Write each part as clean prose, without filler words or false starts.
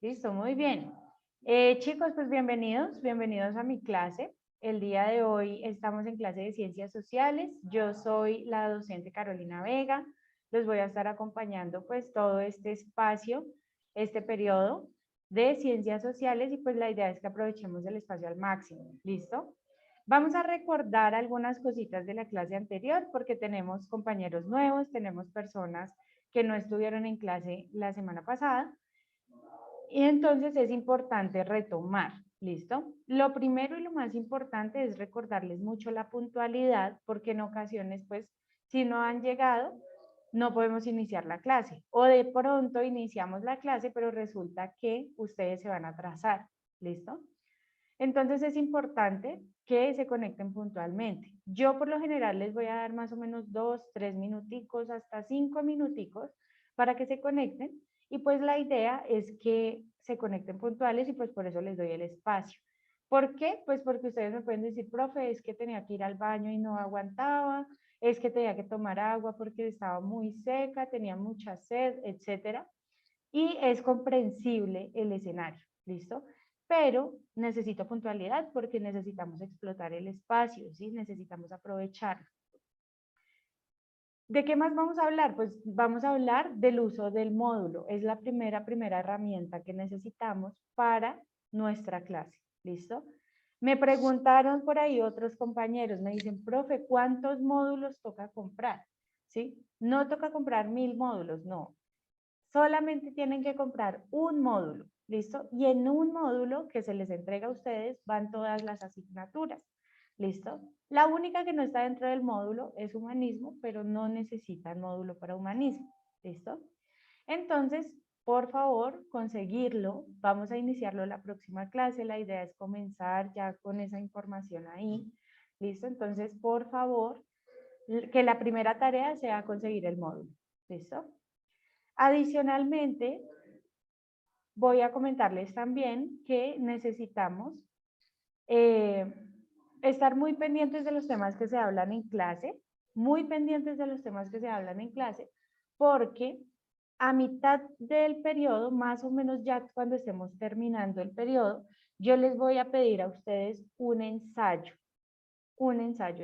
Listo, muy bien. Chicos, pues bienvenidos a mi clase. El día de hoy estamos en clase de Ciencias Sociales. Yo soy la docente Carolina Vega. Los voy a estar acompañando pues todo este espacio, este periodo de Ciencias Sociales y pues la idea es que aprovechemos el espacio al máximo. ¿Listo? Vamos a recordar algunas cositas de la clase anterior porque tenemos compañeros nuevos, tenemos personas que no estuvieron en clase la semana pasada. Y entonces es importante retomar, ¿listo? Lo primero y lo más importante es recordarles mucho la puntualidad, porque en ocasiones, pues, si no han llegado, no podemos iniciar la clase. O de pronto iniciamos la clase, pero resulta que ustedes se van a atrasar, ¿listo? Entonces es importante que se conecten puntualmente. Yo por lo general les voy a dar más o menos 2, 3 minuticos, hasta 5 minuticos para que se conecten y pues la idea es que se conecten puntuales y pues por eso les doy el espacio. ¿Por qué? Pues porque ustedes me pueden decir, profe, es que tenía que ir al baño y no aguantaba, es que tenía que tomar agua porque estaba muy seca, tenía mucha sed, etcétera. Y es comprensible el escenario, ¿listo? Pero necesito puntualidad porque necesitamos explotar el espacio, ¿sí? Necesitamos aprovecharlo. ¿De qué más vamos a hablar? Pues vamos a hablar del uso del módulo. Es la primera herramienta que necesitamos para nuestra clase, ¿listo? Me preguntaron por ahí otros compañeros, me dicen, profe, ¿cuántos módulos toca comprar? ¿Sí? No toca comprar 1000 módulos, no. Solamente tienen que comprar un módulo, ¿listo? Y en un módulo que se les entrega a ustedes van todas las asignaturas, ¿listo? La única que no está dentro del módulo es humanismo, pero no necesitan módulo para humanismo, ¿listo? Entonces, por favor, conseguirlo. Vamos a iniciarlo la próxima clase. La idea es comenzar ya con esa información ahí, ¿listo? Entonces, por favor, que la primera tarea sea conseguir el módulo, ¿listo? Adicionalmente, voy a comentarles también que necesitamos eh, estar muy pendientes de los temas que se hablan en clase, muy pendientes de los temas que se hablan en clase, porque a mitad del periodo, más o menos ya cuando estemos terminando el periodo, yo les voy a pedir a ustedes un ensayo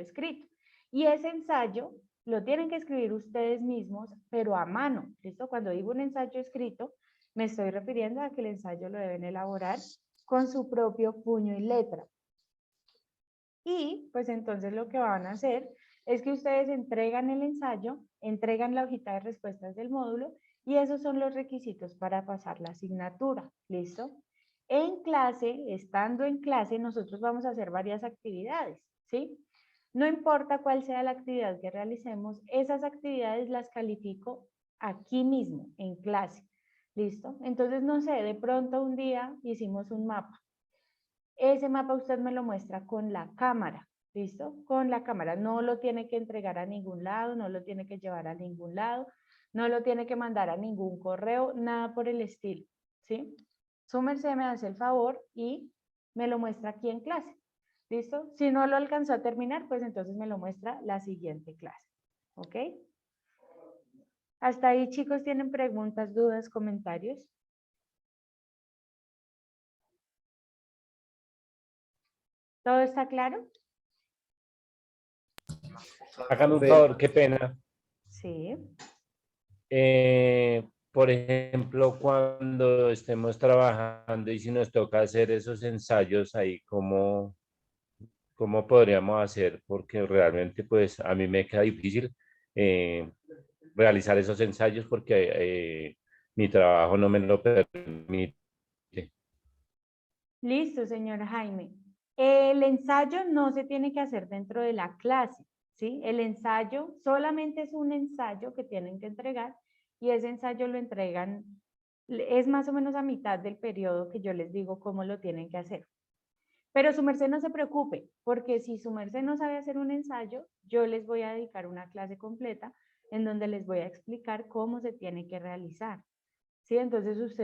escrito. Y ese ensayo lo tienen que escribir ustedes mismos, pero a mano, ¿listo? Cuando digo un ensayo escrito, me estoy refiriendo a que el ensayo lo deben elaborar con su propio puño y letra. Y pues entonces lo que van a hacer es que ustedes entregan el ensayo, entregan la hojita de respuestas del módulo y esos son los requisitos para pasar la asignatura, ¿listo? En clase, estando en clase, nosotros vamos a hacer varias actividades, ¿sí? No importa cuál sea la actividad que realicemos, esas actividades las califico aquí mismo, en clase, ¿listo? Entonces, no sé, de pronto un día hicimos un mapa. Ese mapa usted me lo muestra con la cámara, ¿listo? Con la cámara. No lo tiene que entregar a ningún lado, no lo tiene que llevar a ningún lado, no lo tiene que mandar a ningún correo, nada por el estilo, ¿sí? Su merced me hace el favor y me lo muestra aquí en clase, ¿listo? Si no lo alcanzó a terminar, pues entonces me lo muestra la siguiente clase, ¿ok? Hasta ahí, chicos, ¿tienen preguntas, dudas, comentarios? ¿Todo está claro? Hágame un favor, qué pena. Sí. Por ejemplo, cuando estemos trabajando y si nos toca hacer esos ensayos ahí, ¿cómo podríamos hacer? Porque realmente, pues, a mí me queda difícil eh, realizar esos ensayos porque mi trabajo no me lo permite. Listo, señor Jaime. El ensayo no se tiene que hacer dentro de la clase, ¿sí? El ensayo solamente es un ensayo que tienen que entregar y ese ensayo lo entregan, es más o menos a mitad del periodo que yo les digo cómo lo tienen que hacer. Pero su merced no se preocupe, porque si su merced no sabe hacer un ensayo, yo les voy a dedicar una clase completa en donde les voy a explicar cómo se tiene que realizar. ¿Sí? Entonces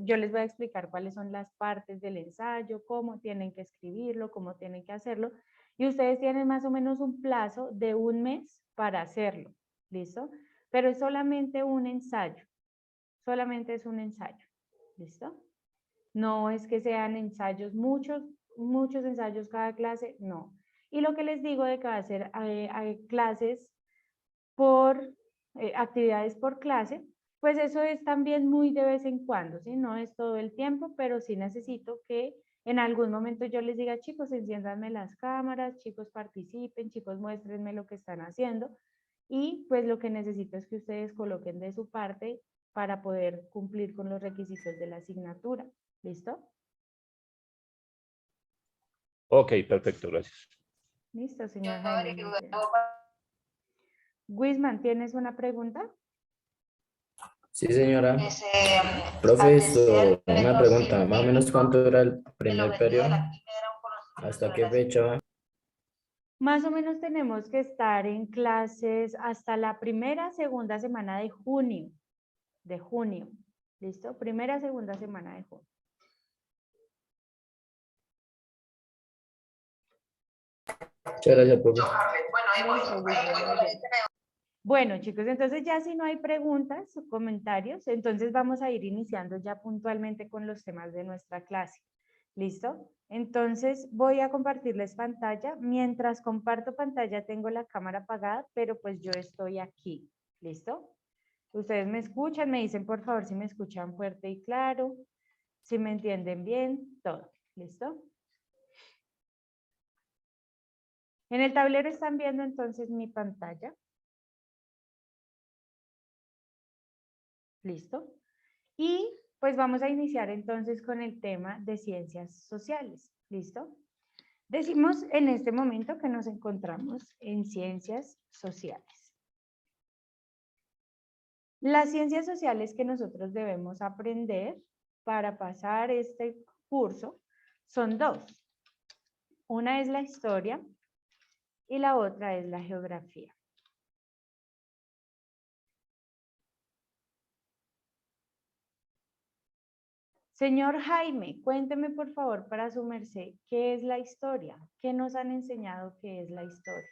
yo les voy a explicar cuáles son las partes del ensayo, cómo tienen que escribirlo, cómo tienen que hacerlo, y ustedes tienen más o menos un plazo de 1 mes para hacerlo, ¿listo? Pero es solamente un ensayo, solamente es un ensayo. ¿Listo? No es que sean ensayos, muchos ensayos cada clase, no. Y lo que les digo de que va a ser clases por, actividades por clase, pues eso es también muy de vez en cuando, ¿sí? No es todo el tiempo, pero sí necesito que en algún momento yo les diga, chicos, enciéndanme las cámaras, chicos, participen, chicos, muéstrenme lo que están haciendo. Y pues lo que necesito es que ustedes coloquen de su parte para poder cumplir con los requisitos de la asignatura. ¿Listo? Ok, perfecto, gracias. Listo, señor Jaime. Wisman, ¿tienes una pregunta? Sí, señora. Dime. Profesor, una pregunta, más o menos cuánto era el primer periodo, hasta qué fecha. Más o menos tenemos que estar en clases hasta la primera, segunda semana de junio. ¿Listo? Primera, segunda semana de junio. Muchas gracias, profesor. Listo, Wisman, muy bien. Bueno, chicos, entonces ya si no hay preguntas o comentarios, entonces vamos a ir iniciando ya puntualmente con los temas de nuestra clase. ¿Listo? Entonces voy a compartirles pantalla. Mientras comparto pantalla tengo la cámara apagada, pero pues yo estoy aquí. ¿Listo? Ustedes me escuchan, me dicen por favor si me escuchan fuerte y claro, si me entienden bien, todo. ¿Listo? En el tablero están viendo entonces mi pantalla. ¿Listo? Y pues vamos a iniciar entonces con el tema de ciencias sociales. ¿Listo? Decimos en este momento que nos encontramos en ciencias sociales. Las ciencias sociales que nosotros debemos aprender para pasar este curso son dos. Una es la historia y la otra es la geografía. Señor Jaime, cuénteme por favor para su merced, ¿qué es la historia? ¿Qué nos han enseñado que es la historia?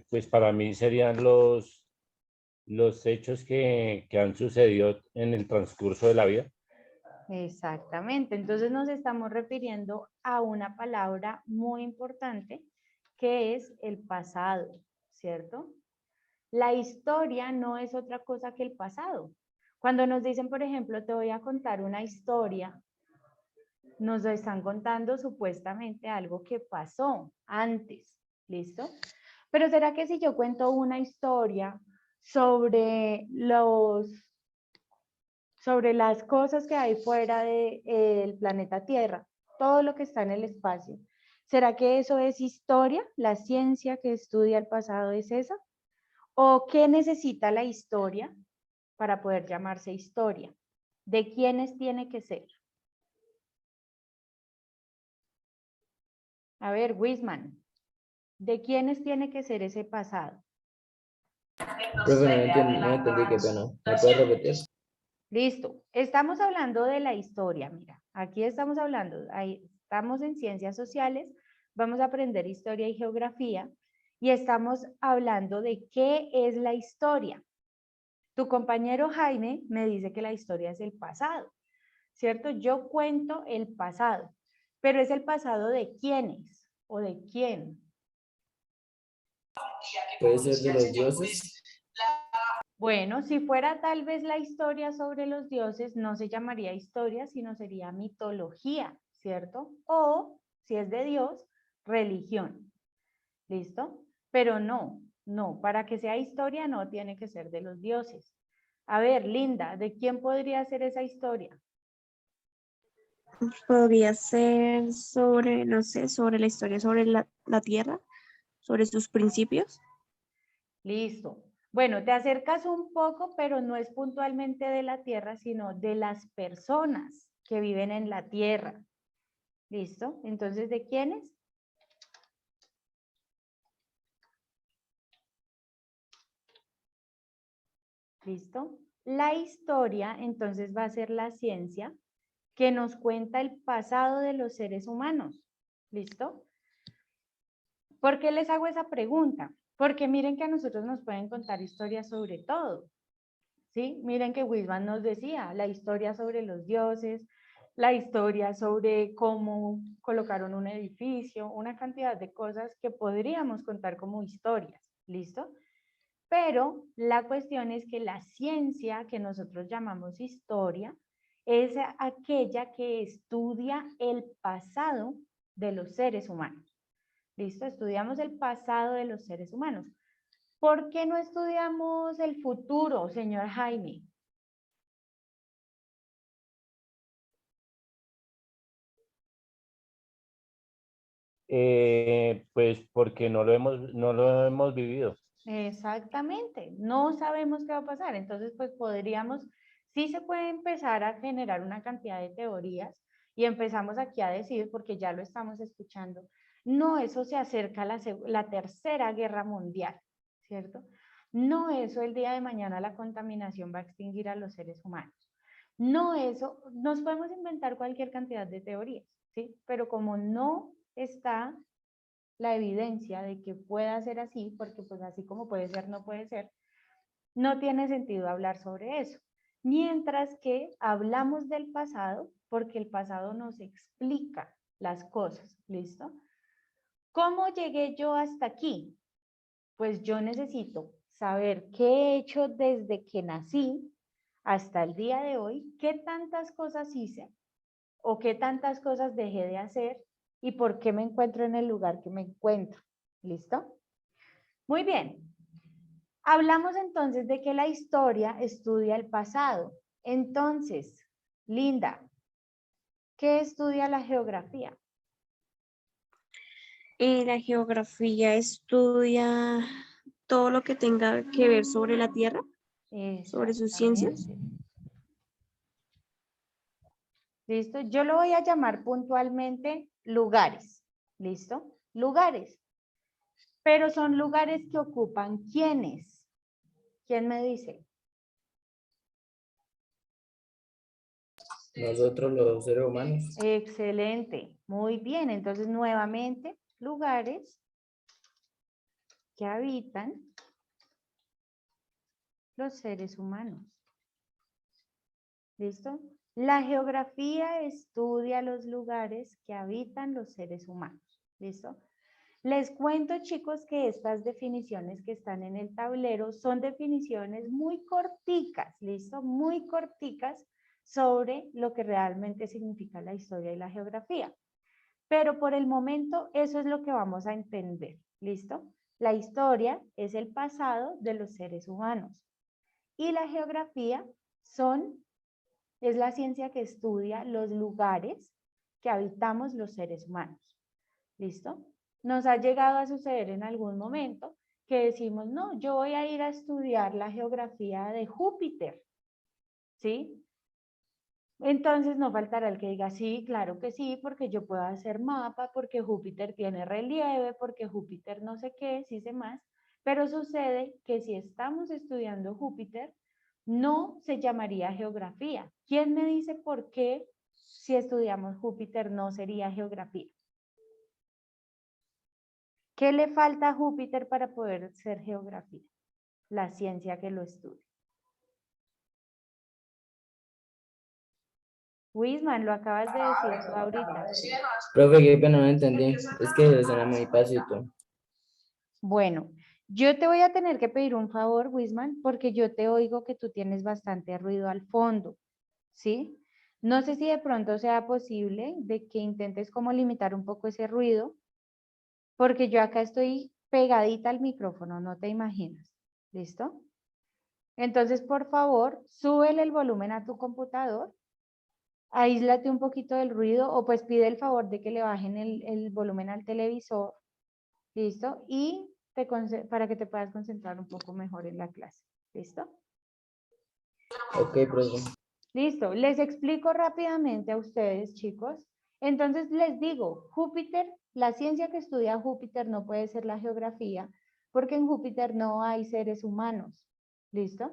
Pues para mí serían los hechos que han sucedido en el transcurso de la vida. Exactamente, entonces nos estamos refiriendo a una palabra muy importante que es el pasado, ¿cierto? La historia no es otra cosa que el pasado. Cuando nos dicen, por ejemplo, te voy a contar una historia, nos están contando supuestamente algo que pasó antes, ¿listo? Pero ¿será que si yo cuento una historia sobre sobre las cosas que hay fuera del planeta Tierra, todo lo que está en el espacio, ¿será que eso es historia? ¿La ciencia que estudia el pasado es esa? ¿O qué necesita la historia para poder llamarse historia? ¿De quiénes tiene que ser? A ver, Wisman, ¿de quiénes tiene que ser ese pasado? Profe, no entendí, qué pena. ¿Me puede repetir? Listo, estamos hablando de la historia, mira, aquí estamos hablando, ahí estamos en ciencias sociales, vamos a aprender historia y geografía y estamos hablando de qué es la historia. Tu compañero Jaime me dice que la historia es el pasado, ¿cierto? Yo cuento el pasado, pero es el pasado de quiénes o de quién. ¿Puede ser de los dioses? Bueno, si fuera tal vez la historia sobre los dioses, no se llamaría historia, sino sería mitología, ¿cierto? O, si es de Dios, religión. ¿Listo? Pero no, para que sea historia no tiene que ser de los dioses. A ver, Linda, ¿de quién podría ser esa historia? Podría ser sobre, no sé, sobre la historia sobre la Tierra, sobre sus principios. Listo. Bueno, te acercas un poco, pero no es puntualmente de la Tierra, sino de las personas que viven en la Tierra. ¿Listo? Entonces, ¿de quiénes? ¿Listo? La historia, entonces, va a ser la ciencia que nos cuenta el pasado de los seres humanos. ¿Listo? ¿Por qué les hago esa pregunta? Porque miren que a nosotros nos pueden contar historias sobre todo, ¿sí? Miren que Wisman nos decía, la historia sobre los dioses, la historia sobre cómo colocaron un edificio, una cantidad de cosas que podríamos contar como historias, ¿listo? Pero la cuestión es que la ciencia que nosotros llamamos historia es aquella que estudia el pasado de los seres humanos. ¿Listo? Estudiamos el pasado de los seres humanos. ¿Por qué no estudiamos el futuro, señor Jaime? Pues porque no lo hemos vivido. Exactamente, no sabemos qué va a pasar, entonces pues podríamos, sí se puede empezar a generar una cantidad de teorías y empezamos aquí a decir, porque ya lo estamos escuchando, no, eso se acerca a la tercera guerra mundial, ¿cierto? No, eso el día de mañana la contaminación va a extinguir a los seres humanos. No, eso, nos podemos inventar cualquier cantidad de teorías, ¿sí? Pero como no está la evidencia de que pueda ser así, porque pues así como puede ser, no puede ser, no tiene sentido hablar sobre eso. Mientras que hablamos del pasado, porque el pasado nos explica las cosas, ¿listo? ¿Cómo llegué yo hasta aquí? Pues yo necesito saber qué he hecho desde que nací hasta el día de hoy, qué tantas cosas hice o qué tantas cosas dejé de hacer y por qué me encuentro en el lugar que me encuentro. ¿Listo? Muy bien. Hablamos entonces de que la historia estudia el pasado. Entonces, Linda, ¿qué estudia la geografía? La geografía estudia todo lo que tenga que ver sobre la Tierra, sobre sus ciencias. Exactamente. ¿Listo? Yo lo voy a llamar puntualmente lugares. ¿Listo? Lugares. Pero son lugares que ocupan ¿quiénes? ¿Quién me dice? Nosotros los seres humanos. Excelente. Muy bien. Entonces, nuevamente, lugares que habitan los seres humanos. ¿Listo? La geografía estudia los lugares que habitan los seres humanos. ¿Listo? Les cuento, chicos, que estas definiciones que están en el tablero son definiciones muy corticas, ¿listo? Muy corticas sobre lo que realmente significa la historia y la geografía. Pero por el momento eso es lo que vamos a entender, ¿listo? La historia es el pasado de los seres humanos y la geografía es la ciencia que estudia los lugares que habitamos los seres humanos, ¿listo? Nos ha llegado a suceder en algún momento que decimos, no, yo voy a ir a estudiar la geografía de Júpiter, ¿sí? Entonces no faltará el que diga, sí, claro que sí, porque yo puedo hacer mapa, porque Júpiter tiene relieve, porque Júpiter no sé qué, sí sé más, pero sucede que si estamos estudiando Júpiter, no se llamaría geografía. ¿Quién me dice por qué si estudiamos Júpiter no sería geografía? ¿Qué le falta a Júpiter para poder ser geografía? La ciencia que lo estudia. Wisman, lo acabas de decir tú ahorita. Profe, qué pena, no entendí. Es que suena muy pasito. Bueno, yo te voy a tener que pedir un favor, Wisman, porque yo te oigo que tú tienes bastante ruido al fondo, ¿sí? No sé si de pronto sea posible de que intentes como limitar un poco ese ruido, porque yo acá estoy pegadita al micrófono, no te imaginas. ¿Listo? Entonces, por favor, súbele el volumen a tu computador, aíslate un poquito del ruido o pues pide el favor de que le bajen el volumen al televisor, ¿listo? Y para que te puedas concentrar un poco mejor en la clase, ¿listo? Ok, profe. Listo, les explico rápidamente a ustedes, chicos. Entonces les digo, Júpiter, la ciencia que estudia Júpiter no puede ser la geografía, porque en Júpiter no hay seres humanos, ¿listo?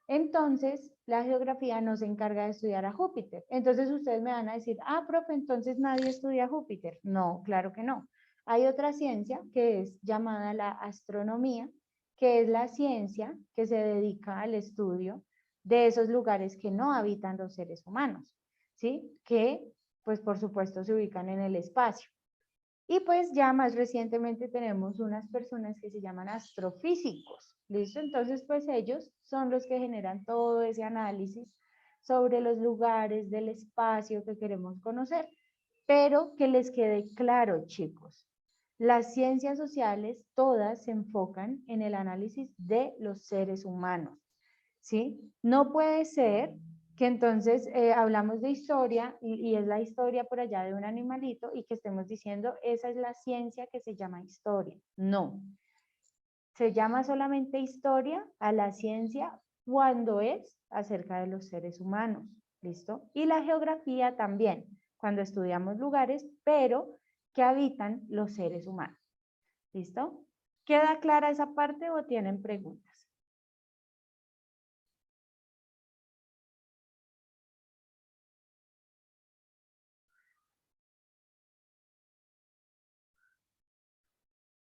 Entonces, la geografía no se encarga de estudiar a Júpiter. Entonces ustedes me van a decir, ah, profe, entonces nadie estudia Júpiter. No, claro que no. Hay otra ciencia que es llamada la astronomía, que es la ciencia que se dedica al estudio de esos lugares que no habitan los seres humanos, ¿sí? Que, pues por supuesto, se ubican en el espacio. Y pues ya más recientemente tenemos unas personas que se llaman astrofísicos, ¿listo? Entonces, pues ellos son los que generan todo ese análisis sobre los lugares del espacio que queremos conocer. Pero que les quede claro, chicos, las ciencias sociales todas se enfocan en el análisis de los seres humanos, ¿sí? No puede ser que entonces hablamos de historia y es la historia por allá de un animalito y que estemos diciendo esa es la ciencia que se llama historia. No. Se llama solamente historia a la ciencia cuando es acerca de los seres humanos, ¿listo? Y la geografía también, cuando estudiamos lugares, pero que habitan los seres humanos, ¿listo? ¿Queda clara esa parte o tienen preguntas?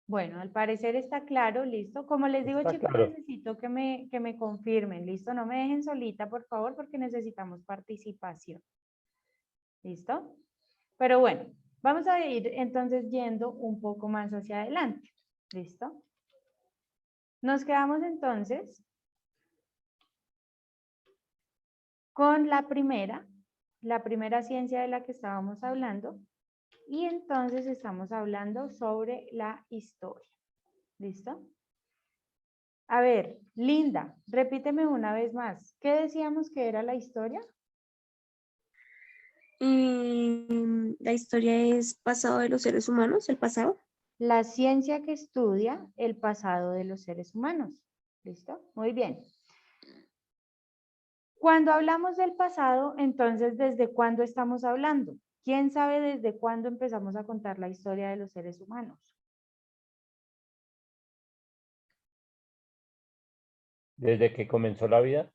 Bueno, al parecer está claro, listo. Como les digo, Está chicos, claro. necesito que me confirmen, listo. No me dejen solita, por favor, porque necesitamos participación. ¿Listo? Pero bueno, vamos a ir entonces yendo un poco más hacia adelante. ¿Listo? Nos quedamos entonces con la primera ciencia de la que estábamos hablando, y entonces estamos hablando sobre la historia. ¿Listo? A ver, Linda, repíteme una vez más. ¿Qué decíamos que era la historia? La historia es pasado de los seres humanos, el pasado. La ciencia que estudia el pasado de los seres humanos. ¿Listo? Muy bien. Cuando hablamos del pasado, entonces, ¿desde cuándo estamos hablando? ¿Quién sabe desde cuándo empezamos a contar la historia de los seres humanos? Desde que comenzó la vida.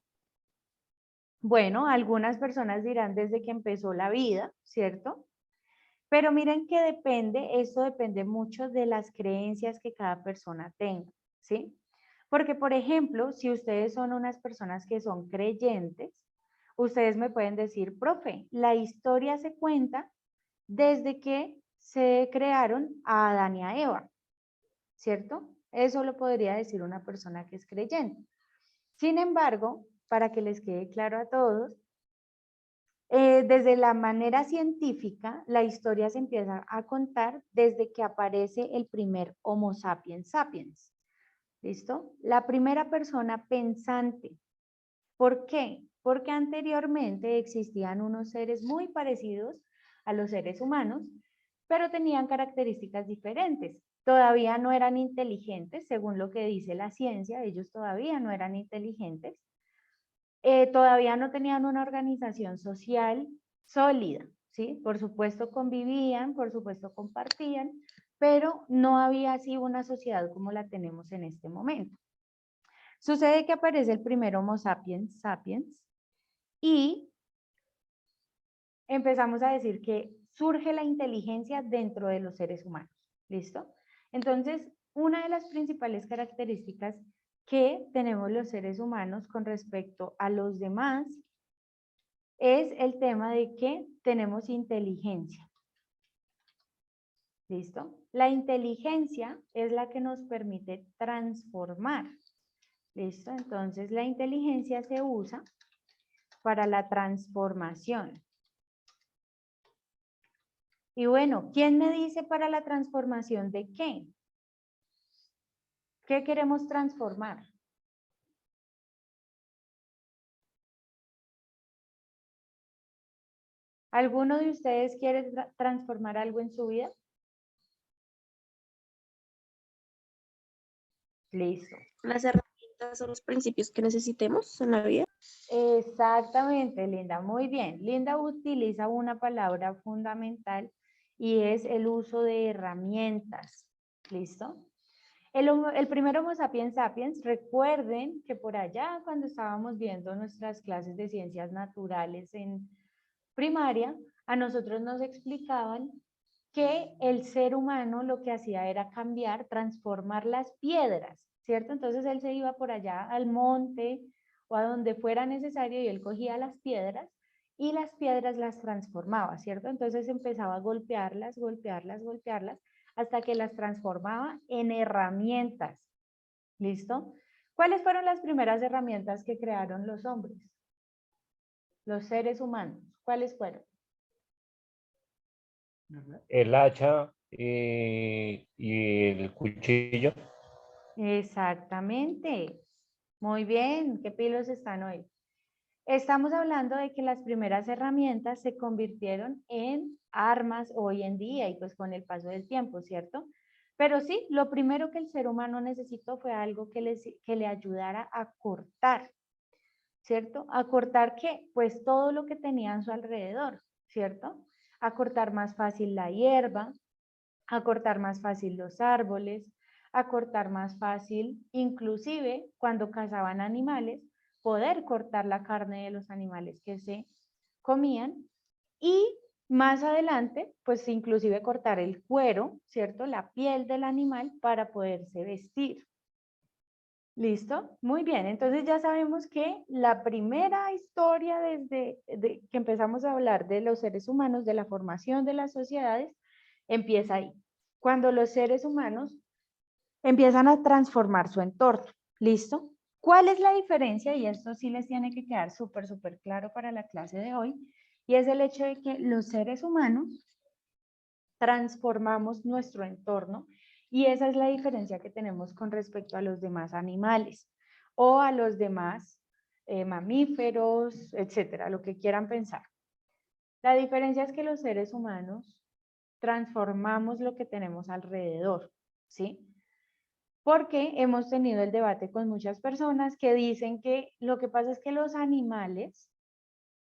Bueno, algunas personas dirán desde que empezó la vida, ¿cierto? Pero miren que depende, esto depende mucho de las creencias que cada persona tenga, ¿sí? Porque, por ejemplo, si ustedes son unas personas que son creyentes, ustedes me pueden decir, profe, la historia se cuenta desde que se crearon a Adán y a Eva, ¿cierto? Eso lo podría decir una persona que es creyente. Sin embargo, para que les quede claro a todos, desde la manera científica, la historia se empieza a contar desde que aparece el primer Homo sapiens sapiens. ¿Listo? La primera persona pensante. ¿Por qué? Porque anteriormente existían unos seres muy parecidos a los seres humanos, pero tenían características diferentes. Todavía no eran inteligentes, según lo que dice la ciencia, ellos todavía no eran inteligentes. Todavía no tenían una organización social sólida, ¿sí? Por supuesto convivían, por supuesto compartían, pero no había así una sociedad como la tenemos en este momento. Sucede que aparece el primer Homo sapiens sapiens y empezamos a decir que surge la inteligencia dentro de los seres humanos, ¿listo? Entonces, una de las principales características que tenemos los seres humanos con respecto a los demás es el tema de que tenemos inteligencia. ¿Listo? La inteligencia es la que nos permite transformar. ¿Listo? Entonces, la inteligencia se usa para la transformación. Y bueno, ¿quién me dice para la transformación de qué? ¿Qué queremos transformar? ¿Alguno de ustedes quiere transformar algo en su vida? Listo. Las herramientas son los principios que necesitemos en la vida. Exactamente, Linda. Muy bien. Linda utiliza una palabra fundamental y es el uso de herramientas. ¿Listo? El primer Homo sapiens sapiens, recuerden que por allá cuando estábamos viendo nuestras clases de ciencias naturales en primaria, a nosotros nos explicaban que el ser humano lo que hacía era cambiar, transformar las piedras, ¿cierto? Entonces él se iba por allá al monte o a donde fuera necesario y él cogía las piedras y las piedras las transformaba, ¿cierto? Entonces empezaba a golpearlas, golpearlas, golpearlas, hasta que las transformaba en herramientas. ¿Listo? ¿Cuáles fueron las primeras herramientas que crearon los hombres? Los seres humanos. ¿Cuáles fueron? El hacha y el cuchillo. Exactamente. Muy bien. ¿Qué pilos están hoy? Estamos hablando de que las primeras herramientas se convirtieron en armas hoy en día y pues con el paso del tiempo, ¿cierto? Pero sí, lo primero que el ser humano necesitó fue algo que le ayudara a cortar, ¿cierto? ¿A cortar qué? Pues todo lo que tenía a su alrededor, ¿cierto? A cortar más fácil la hierba, a cortar más fácil los árboles, a cortar más fácil, inclusive cuando cazaban animales, poder cortar la carne de los animales que se comían y más adelante, pues inclusive cortar el cuero, ¿cierto? La piel del animal para poderse vestir. ¿Listo? Muy bien, entonces ya sabemos que la primera historia desde que empezamos a hablar de los seres humanos, de la formación de las sociedades, empieza ahí, cuando los seres humanos empiezan a transformar su entorno. ¿Listo? ¿Cuál es la diferencia? Y esto sí les tiene que quedar súper, súper claro para la clase de hoy, y es el hecho de que los seres humanos transformamos nuestro entorno y esa es la diferencia que tenemos con respecto a los demás animales o a los demás mamíferos, etcétera, lo que quieran pensar. La diferencia es que los seres humanos transformamos lo que tenemos alrededor, ¿sí? Porque hemos tenido el debate con muchas personas que dicen que lo que pasa es que los animales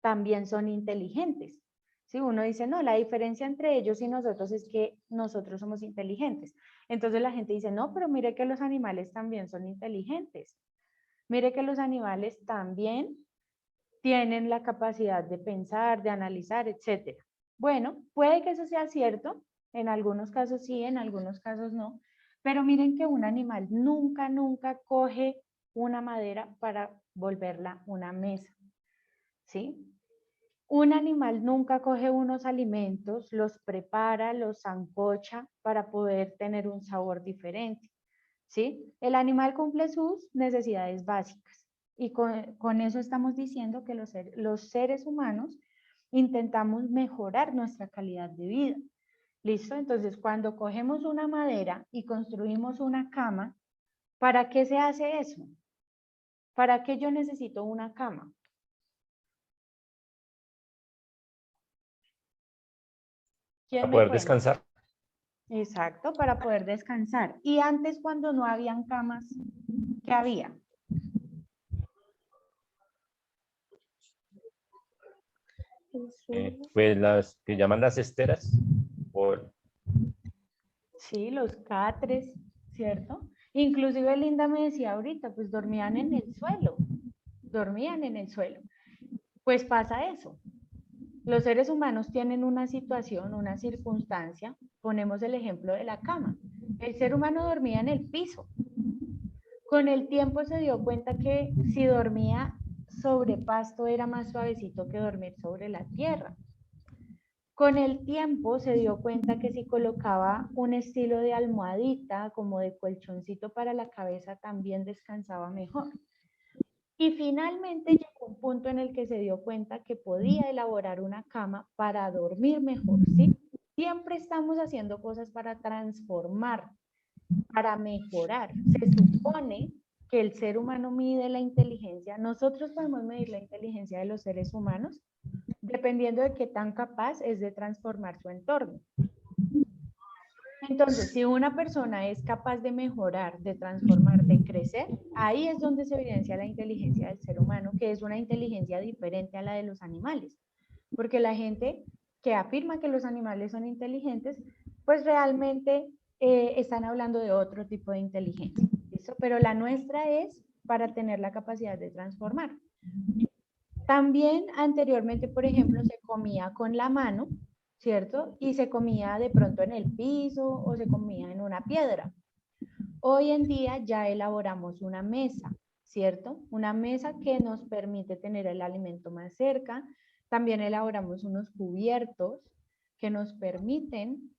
también son inteligentes. Si uno dice, no, la diferencia entre ellos y nosotros es que nosotros somos inteligentes. Entonces la gente dice, no, pero mire que los animales también son inteligentes. Mire que los animales también tienen la capacidad de pensar, de analizar, etc. Bueno, puede que eso sea cierto, en algunos casos sí, en algunos casos no, pero miren que un animal nunca, nunca coge una madera para volverla una mesa, ¿sí? Un animal nunca coge unos alimentos, los prepara, los sancocha para poder tener un sabor diferente, ¿sí? El animal cumple sus necesidades básicas y con eso estamos diciendo que los seres humanos intentamos mejorar nuestra calidad de vida. ¿Listo? Entonces, cuando cogemos una madera y construimos una cama, ¿para qué se hace eso? ¿Para qué yo necesito una cama? ¿Quién Para me poder cuenta? descansar. Exacto, para poder descansar. Y antes, cuando no habían camas, ¿qué había? Pues las que llaman las esteras. Sí, los catres, ¿cierto? Inclusive Linda me decía ahorita, pues dormían en el suelo, dormían en el suelo. Pues pasa eso. Los seres humanos tienen una situación, una circunstancia, ponemos el ejemplo de la cama. El ser humano dormía en el piso. Con el tiempo se dio cuenta que si dormía sobre pasto era más suavecito que dormir sobre la tierra. Con el tiempo se dio cuenta que si colocaba un estilo de almohadita, como de colchoncito para la cabeza, también descansaba mejor. Y finalmente llegó un punto en el que se dio cuenta que podía elaborar una cama para dormir mejor, ¿sí? Siempre estamos haciendo cosas para transformar, para mejorar. Se supone que el ser humano mide la inteligencia. Nosotros podemos medir la inteligencia de los seres humanos dependiendo de qué tan capaz es de transformar su entorno. Entonces, si una persona es capaz de mejorar, de transformar, de crecer, ahí es donde se evidencia la inteligencia del ser humano, que es una inteligencia diferente a la de los animales. Porque la gente que afirma que los animales son inteligentes, pues realmente están hablando de otro tipo de inteligencia. ¿Listo? Pero la nuestra es para tener la capacidad de transformar. También anteriormente, por ejemplo, se comía con la mano, ¿cierto? Y se comía de pronto en el piso o se comía en una piedra. Hoy en día ya elaboramos una mesa, ¿cierto? Una mesa que nos permite tener el alimento más cerca. También elaboramos unos cubiertos que nos permiten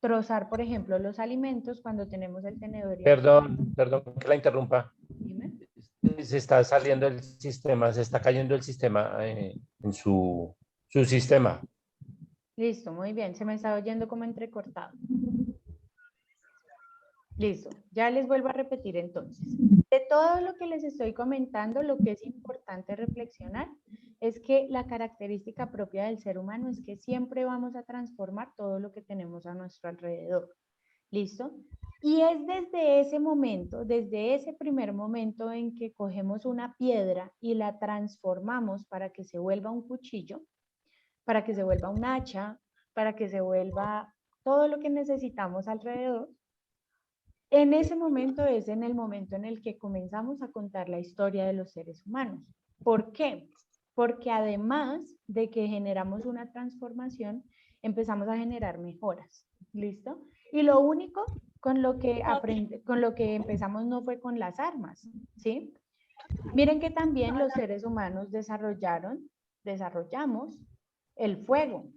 trozar, por ejemplo, los alimentos cuando tenemos el tenedor. Perdón que la interrumpa. Dime. Se está saliendo el sistema, se está cayendo el sistema en su sistema. Listo, muy bien. Se me está oyendo como entrecortado. Listo, ya les vuelvo a repetir entonces. De todo lo que les estoy comentando, lo que es importante reflexionar es que la característica propia del ser humano es que siempre vamos a transformar todo lo que tenemos a nuestro alrededor. ¿Listo? Y es desde ese momento, desde ese primer momento en que cogemos una piedra y la transformamos para que se vuelva un cuchillo, para que se vuelva un hacha, para que se vuelva todo lo que necesitamos alrededor. En ese momento es en el momento en el que comenzamos a contar la historia de los seres humanos. ¿Por qué? Porque además de que generamos una transformación, empezamos a generar mejoras. ¿Listo? Y lo único con lo que empezamos no fue con las armas, ¿sí? Miren que también los seres humanos desarrollamos el fuego,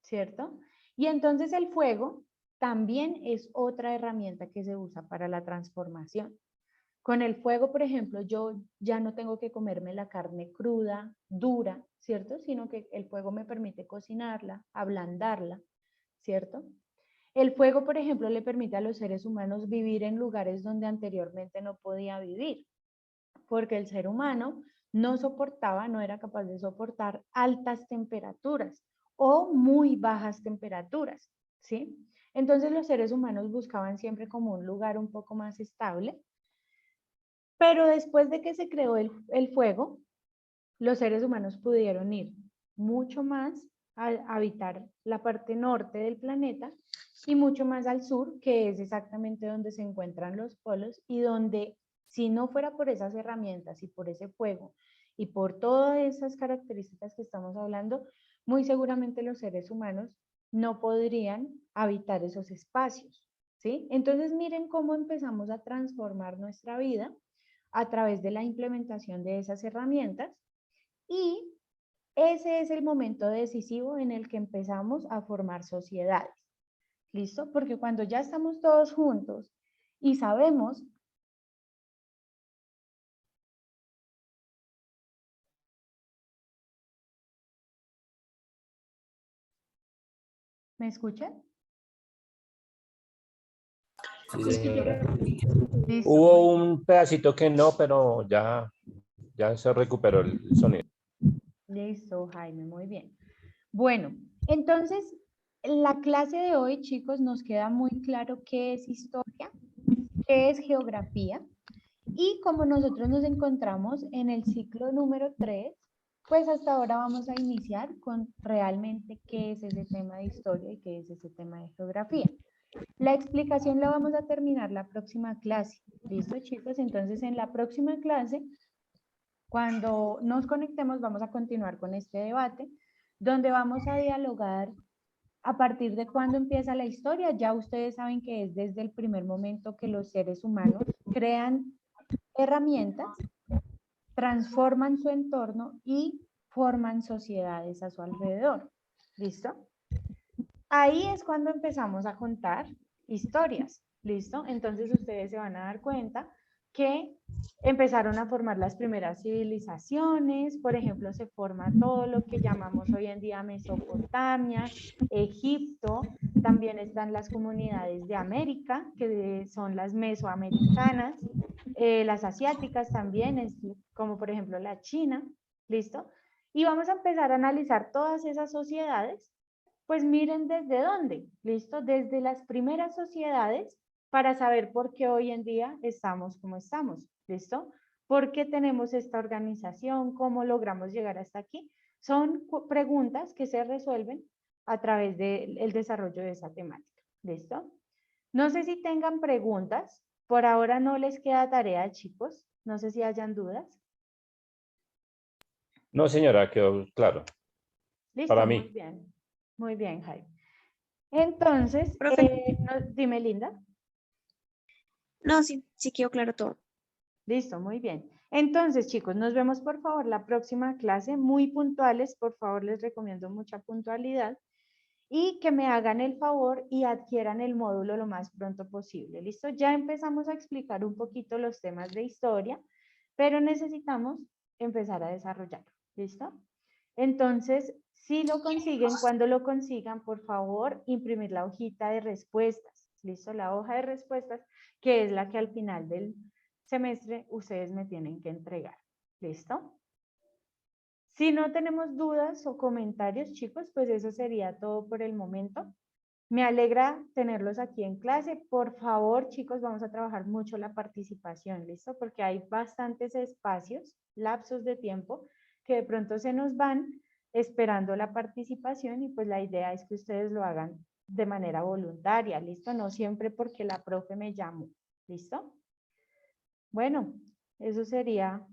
¿cierto? Y entonces el fuego también es otra herramienta que se usa para la transformación. Con el fuego, por ejemplo, yo ya no tengo que comerme la carne cruda, dura, ¿cierto? Sino que el fuego me permite cocinarla, ablandarla, ¿cierto? El fuego, por ejemplo, le permite a los seres humanos vivir en lugares donde anteriormente no podía vivir, porque el ser humano no soportaba, no era capaz de soportar altas temperaturas o muy bajas temperaturas, ¿sí? Entonces los seres humanos buscaban siempre como un lugar un poco más estable, pero después de que se creó el fuego, los seres humanos pudieron ir mucho más a habitar la parte norte del planeta y mucho más al sur, que es exactamente donde se encuentran los polos y donde, si no fuera por esas herramientas y por ese fuego y por todas esas características que estamos hablando, muy seguramente los seres humanos no podrían habitar esos espacios, ¿sí? Entonces miren cómo empezamos a transformar nuestra vida a través de la implementación de esas herramientas y ese es el momento decisivo en el que empezamos a formar sociedades. ¿Listo? Porque cuando ya estamos todos juntos y sabemos... ¿Me escuchan? Sí, señora. Listo. Hubo un pedacito que no, pero ya se recuperó el sonido. Listo, Jaime, muy bien. Bueno, entonces, la clase de hoy, chicos, nos queda muy claro qué es historia, qué es geografía, y como nosotros nos encontramos en el ciclo número 3, pues hasta ahora vamos a iniciar con realmente qué es ese tema de historia y qué es ese tema de geografía. La explicación la vamos a terminar la próxima clase. ¿Listo, chicos? Entonces, en la próxima clase, cuando nos conectemos, vamos a continuar con este debate, donde vamos a dialogar a partir de cuándo empieza la historia. Ya ustedes saben que es desde el primer momento que los seres humanos crean herramientas, transforman su entorno y forman sociedades a su alrededor. ¿Listo? Ahí es cuando empezamos a contar historias. ¿Listo? Entonces ustedes se van a dar cuenta que empezaron a formar las primeras civilizaciones, por ejemplo, se forma todo lo que llamamos hoy en día Mesopotamia, Egipto, también están las comunidades de América, que son las mesoamericanas, las asiáticas también, como por ejemplo la China, ¿listo? Y vamos a empezar a analizar todas esas sociedades, pues miren desde dónde, ¿listo? Desde las primeras sociedades para saber por qué hoy en día estamos como estamos, ¿listo? ¿Por qué tenemos esta organización? ¿Cómo logramos llegar hasta aquí? Son preguntas que se resuelven a través del desarrollo de esa temática, ¿listo? No sé si tengan preguntas, por ahora no les queda tarea, chicos, no sé si hayan dudas. No, señora, quedó claro. Listo, Para muy mí. bien. Muy bien, Jaime. Entonces, Profe. dime, Linda. No, sí, sí quedó claro todo. Listo, muy bien. Entonces, chicos, nos vemos por favor la próxima clase, muy puntuales, por favor, les recomiendo mucha puntualidad y que me hagan el favor y adquieran el módulo lo más pronto posible. ¿Listo? Ya empezamos a explicar un poquito los temas de historia, pero necesitamos empezar a desarrollarlo. ¿Listo? Entonces, si lo consiguen, cuando lo consigan, por favor, imprimir la hojita de respuestas. ¿Listo? La hoja de respuestas, que es la que al final del semestre ustedes me tienen que entregar. ¿Listo? Si no tenemos dudas o comentarios, chicos, pues eso sería todo por el momento. Me alegra tenerlos aquí en clase. Por favor, chicos, vamos a trabajar mucho la participación, ¿listo? Porque hay bastantes espacios, lapsos de tiempo, que de pronto se nos van esperando la participación y pues la idea es que ustedes lo hagan de manera voluntaria, ¿listo? No siempre porque la profe me llamó, ¿listo? Bueno, eso sería